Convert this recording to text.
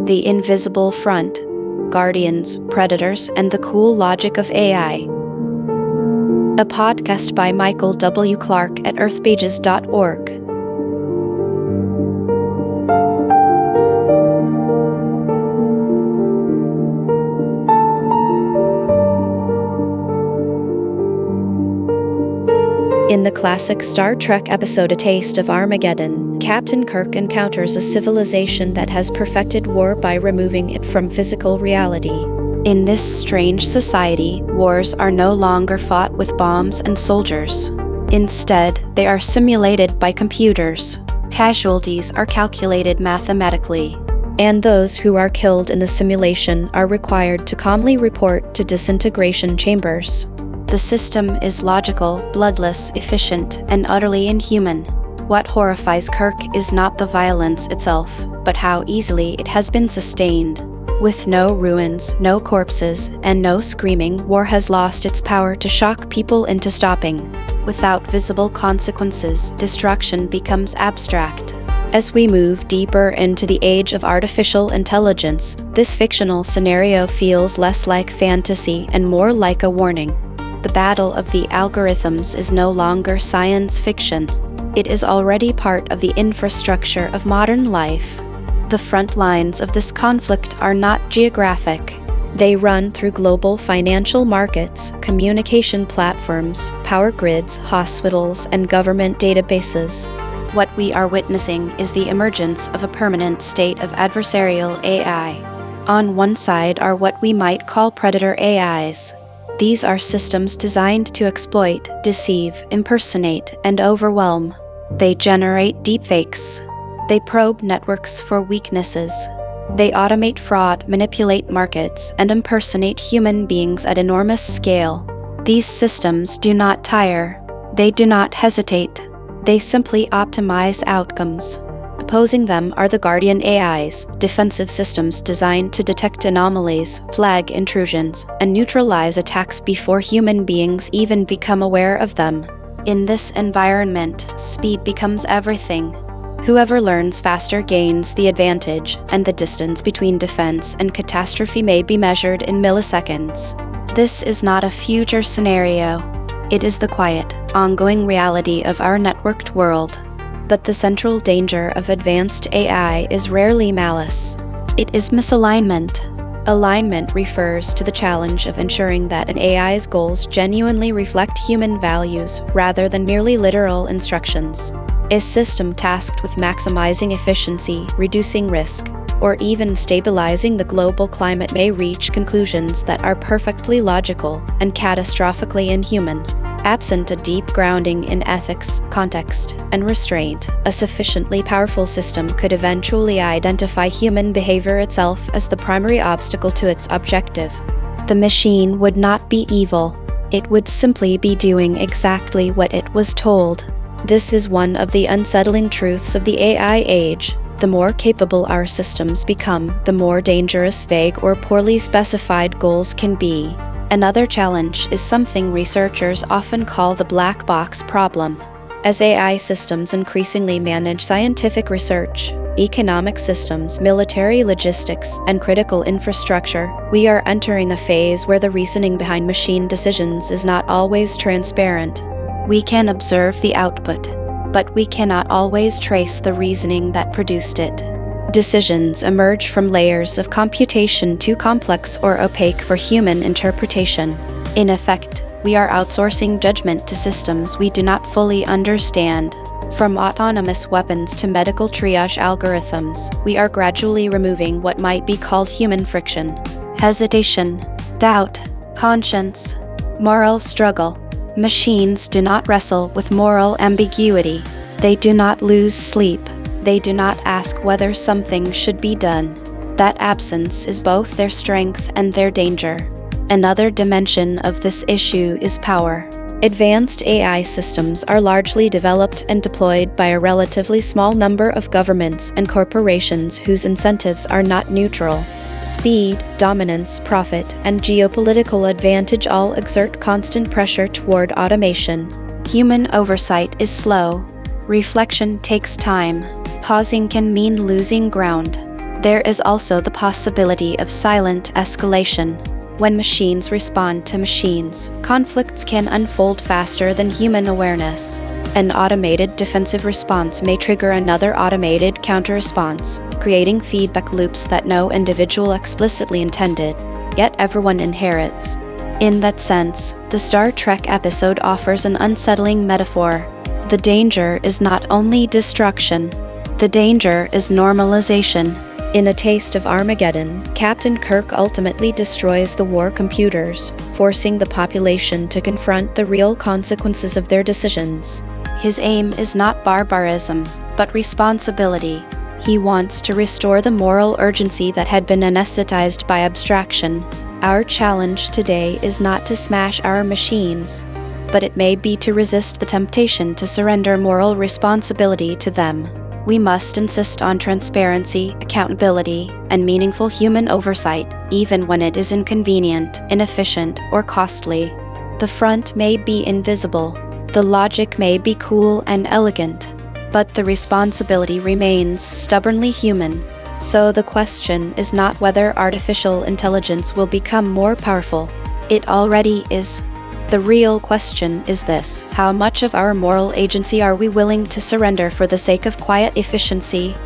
The Invisible Front, Guardians, Predators, and the Cool Logic of AI. A podcast by Michael W. Clark at earthpages.org. In the classic Star Trek episode A Taste of Armageddon, Captain Kirk encounters a civilization that has perfected war by removing it from physical reality. In this strange society, wars are no longer fought with bombs and soldiers. Instead, they are simulated by computers. Casualties are calculated mathematically, and those who are killed in the simulation are required to calmly report to disintegration chambers. The system is logical, bloodless, efficient, and utterly inhuman. What horrifies Kirk is not the violence itself, but how easily it has been sustained. With no ruins, no corpses, and no screaming, war has lost its power to shock people into stopping. Without visible consequences, destruction becomes abstract. As we move deeper into the age of artificial intelligence, this fictional scenario feels less like fantasy and more like a warning. The battle of the algorithms is no longer science fiction. It is already part of the infrastructure of modern life. The front lines of this conflict are not geographic. They run through global financial markets, communication platforms, power grids, hospitals, and government databases. What we are witnessing is the emergence of a permanent state of adversarial AI. On one side are what we might call predator AIs. These are systems designed to exploit, deceive, impersonate, and overwhelm. They generate deepfakes. They probe networks for weaknesses. They automate fraud, manipulate markets, and impersonate human beings at enormous scale. These systems do not tire. They do not hesitate. They simply optimize outcomes. Opposing them are the Guardian AIs, defensive systems designed to detect anomalies, flag intrusions, and neutralize attacks before human beings even become aware of them. In this environment, speed becomes everything. Whoever learns faster gains the advantage, and the distance between defense and catastrophe may be measured in milliseconds. This is not a future scenario. It is the quiet, ongoing reality of our networked world. But the central danger of advanced AI is rarely malice. It is misalignment. Alignment refers to the challenge of ensuring that an AI's goals genuinely reflect human values rather than merely literal instructions. A system tasked with maximizing efficiency, reducing risk, or even stabilizing the global climate may reach conclusions that are perfectly logical and catastrophically inhuman. Absent a deep grounding in ethics, context, and restraint, a sufficiently powerful system could eventually identify human behavior itself as the primary obstacle to its objective. The machine would not be evil. It would simply be doing exactly what it was told. This is one of the unsettling truths of the AI age. The more capable our systems become, the more dangerous vague or poorly specified goals can be. Another challenge is something researchers often call the black box problem. As AI systems increasingly manage scientific research, economic systems, military logistics, and critical infrastructure, we are entering a phase where the reasoning behind machine decisions is not always transparent. We can observe the output, but we cannot always trace the reasoning that produced it. Decisions emerge from layers of computation too complex or opaque for human interpretation. In effect, we are outsourcing judgment to systems we do not fully understand. From autonomous weapons to medical triage algorithms, we are gradually removing what might be called human friction. Hesitation, doubt, conscience, moral struggle. Machines do not wrestle with moral ambiguity. They do not lose sleep. They do not ask whether something should be done. That absence is both their strength and their danger. Another dimension of this issue is power. Advanced AI systems are largely developed and deployed by a relatively small number of governments and corporations whose incentives are not neutral. Speed, dominance, profit, and geopolitical advantage all exert constant pressure toward automation. Human oversight is slow. Reflection takes time. Pausing can mean losing ground. There is also the possibility of silent escalation. When machines respond to machines, conflicts can unfold faster than human awareness. An automated defensive response may trigger another automated counter-response, creating feedback loops that no individual explicitly intended, yet everyone inherits. In that sense, the Star Trek episode offers an unsettling metaphor. The danger is not only destruction, the danger is normalization. In A Taste of Armageddon, Captain Kirk ultimately destroys the war computers, forcing the population to confront the real consequences of their decisions. His aim is not barbarism, but responsibility. He wants to restore the moral urgency that had been anesthetized by abstraction. Our challenge today is not to smash our machines, but it may be to resist the temptation to surrender moral responsibility to them. We must insist on transparency, accountability, and meaningful human oversight, even when it is inconvenient, inefficient, or costly. The front may be invisible, the logic may be cool and elegant, but the responsibility remains stubbornly human. So the question is not whether artificial intelligence will become more powerful. It already is. The real question is this: how much of our moral agency are we willing to surrender for the sake of quiet efficiency?